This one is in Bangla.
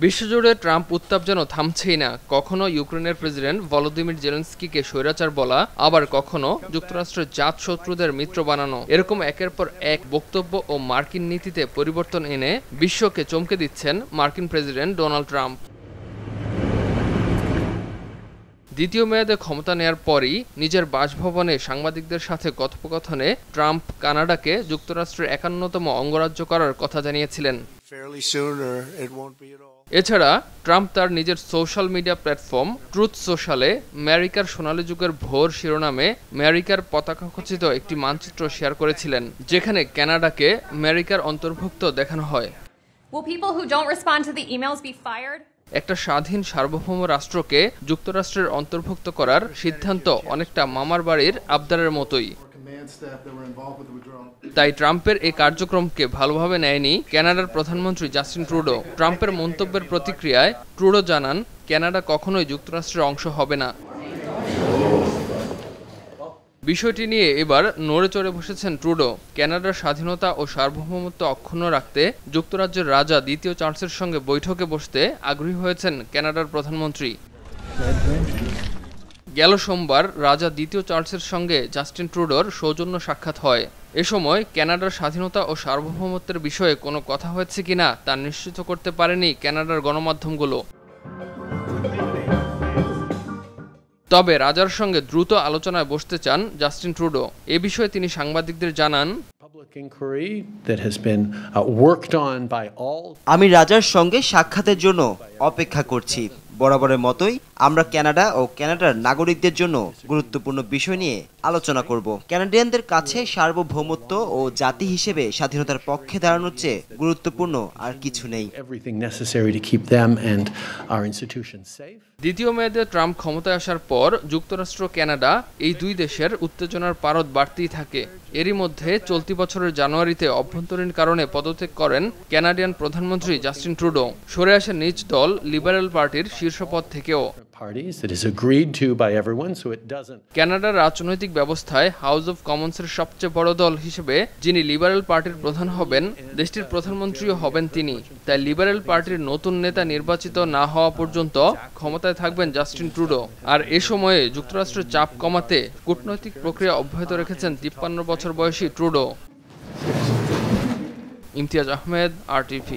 বিশ্বজুড়ে ট্রাম্প উত্তাপ যেন থামছেই না। কখনো ইউক্রেনের প্রেসিডেন্ট ভলোদিমির জেলেনস্কিকে স্বৈরাচার বলা, আবার কখনো যুক্তরাষ্ট্রের জাত শত্রুদের মিত্র বানানো। এরকম একের পর এক বক্তব্য ও মার্কিন নীতিতে পরিবর্তন এনে বিশ্বকে চমকে দিচ্ছেন মার্কিন প্রেসিডেন্ট ডোনাল্ড ট্রাম্প। দ্বিতীয় মেয়াদে ক্ষমতা নেয়ার পরই নিজের বাসভবনে সাংবাদিকদের সাথে কথোপকথনে ট্রাম্প কানাডাকে যুক্তরাষ্ট্রের ৫১তম অঙ্গরাজ্য করার কথা জানিয়েছিলেন। এছাড়া ট্রাম্প তার নিজের সোশ্যাল মিডিয়া প্ল্যাটফর্ম ট্রুথ সোশ্যালে আমেরিকার সোনালী যুগের ভোর শিরোনামে আমেরিকার পতাকা খচিত একটি মানচিত্র শেয়ার করেছিলেন, যেখানে কানাডাকে আমেরিকার অন্তর্ভুক্ত দেখানো হয়। একটা স্বাধীন সার্বভৌম রাষ্ট্রকে যুক্তরাষ্ট্রের অন্তর্ভুক্ত করার সিদ্ধান্ত অনেকটা মামার বাড়ির আবদারের মতোই। তাই ট্রাম্পের এই কার্যক্রমকে ভালোভাবে নেয়নি কানাডার প্রধানমন্ত্রী জাস্টিন ট্রুডো। ট্রাম্পের মন্তব্যের প্রতিক্রিয়ায় ট্রুডো জানান, কানাডা কখনোই যুক্তরাষ্ট্রের অংশ হবে না। বিষয়টি নিয়ে এবার নড়ে চড়ে বসেছেন ট্রুডো। কানাডার স্বাধীনতা ও সার্বভৌমত্ব অক্ষুণ্ণ রাখতে যুক্তরাজ্যের রাজা দ্বিতীয় চার্লসের সঙ্গে বৈঠকে বসতে আগ্রহী হয়েছেন কানাডার প্রধানমন্ত্রী। গেল সোমবার রাজা দ্বিতীয় চার্লসের সঙ্গে জাস্টিন ট্রুডোর সৌজন্য সাক্ষাৎ হয়। এ সময় কানাডার স্বাধীনতা ও সার্বভৌমত্বের বিষয়ে কোনো কথা হয়েছে কিনা তা নিশ্চিত করতে পারেনি কানাডার গণমাধ্যমগুলো। তবে রাজার সঙ্গে দ্রুত আলোচনায় বসতে চান জাস্টিন ট্রুডো। এ বিষয়ে তিনি সাংবাদিকদের জানান, আমি রাজার সঙ্গে সাক্ষাতের জন্য অপেক্ষা করছি। বরাবরের মতোই আমরা কানাডা ও কানাডার নাগরিকদের জন্য গুরুত্বপূর্ণ বিষয় নিয়ে আলোচনা করব। কানাডিয়ানদের কাছে সার্বভৌমত্ব ও জাতি হিসেবে স্বাধীনতার পক্ষে দাঁড়ানোর চেয়ে গুরুত্বপূর্ণ আর কিছু নেই। দ্বিতীয় মেয়াদে ট্রাম্প ক্ষমতায় আসার পর যুক্তরাষ্ট্র কানাডা এই দুই দেশের উত্তেজনার পারদ বাড়তেই থাকে। এরই মধ্যে চলতি বছরের জানুয়ারিতে অভ্যন্তরীণ কারণে পদত্যাগ করেন কানাডিয়ান প্রধানমন্ত্রী জাস্টিন ট্রুডো। সরে আসেন নিজ দল লিবারেল পার্টির শীর্ষপদ থেকেও। কানাডার রাজনৈতিক ব্যবস্থায় হাউস অব কমন্সের সবচেয়ে বড় দল হিসেবে যিনি লিবারেল পার্টির প্রধান হবেন, দেশটির প্রধানমন্ত্রীও হবেন তিনি। তাই লিবারেল পার্টির নতুন নেতা নির্বাচিত না হওয়া পর্যন্ত ক্ষমতায় থাকবেন জাস্টিন ট্রুডো। আর এ সময়ে যুক্তরাষ্ট্রের চাপ কমাতে কূটনৈতিক প্রক্রিয়া অব্যাহত রেখেছেন ৫৩ বছর বয়সী ট্রুডো। ইমতিয়াজ আহমেদ, RTV।